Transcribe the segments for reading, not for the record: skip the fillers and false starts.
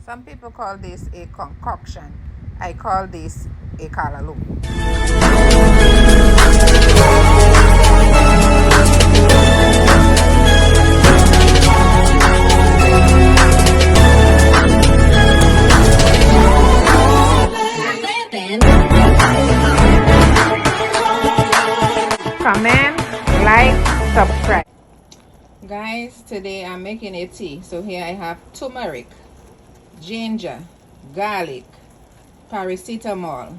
Some people call this a concoction. I call this a Callalloo. Comment, like, subscribe. Guys, today I'm making a tea. So here I have turmeric, ginger, garlic, paracetamol,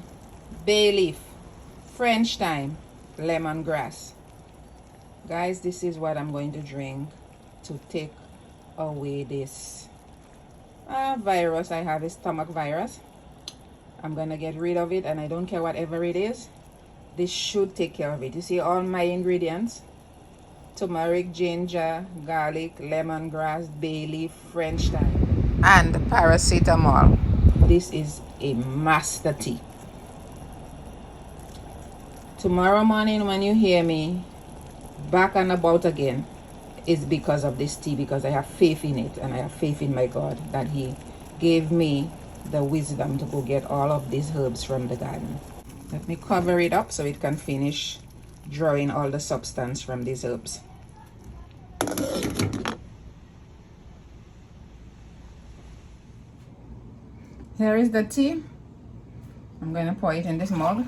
bay leaf, French thyme, lemongrass. Guys, this is what I'm going to drink to take away this virus I have, is stomach virus. I'm gonna get rid of it, and I don't care whatever it is. This should take care of it. You see all my ingredients: turmeric, ginger, garlic, lemongrass, bay leaf, French thyme, and paracetamol. This is a master tea. Tomorrow morning when you hear me back and about again, is because of this tea, because I have faith in it, and I have faith in my God that He gave me the wisdom to go get all of these herbs from the garden. Let me cover it up so it can finish drawing all the substance from these herbs. Here is the tea. I'm going to pour it in this mug.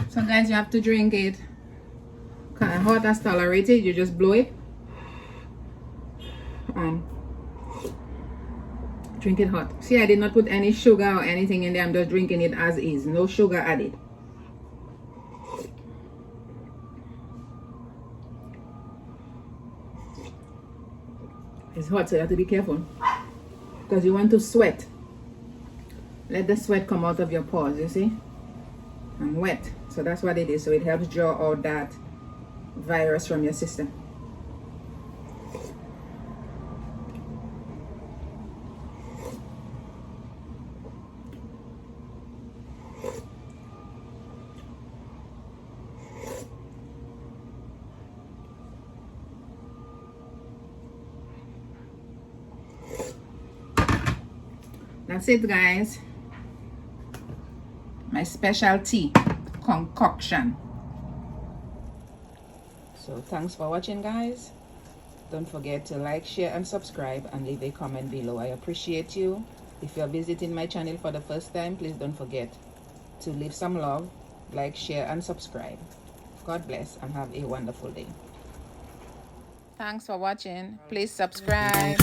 So guys, you have to drink it kind of hot as tolerated. You just blow it and drink it hot. See, I did not put any sugar or anything in there. I'm just drinking it as is, no sugar added. It's hot, so you have to be careful, because you want to sweat. Let the sweat come out of your pores, you see, and wet. So that's what it is. So it helps draw out that virus from your system. That's it, guys. My special tea concoction. So thanks for watching, guys. Don't forget to like, share, and subscribe, and leave a comment below. I appreciate you. If you're visiting my channel for the first time, please don't forget to leave some love, like, share, and subscribe. God bless, and have a wonderful day. Thanks for watching. Please subscribe.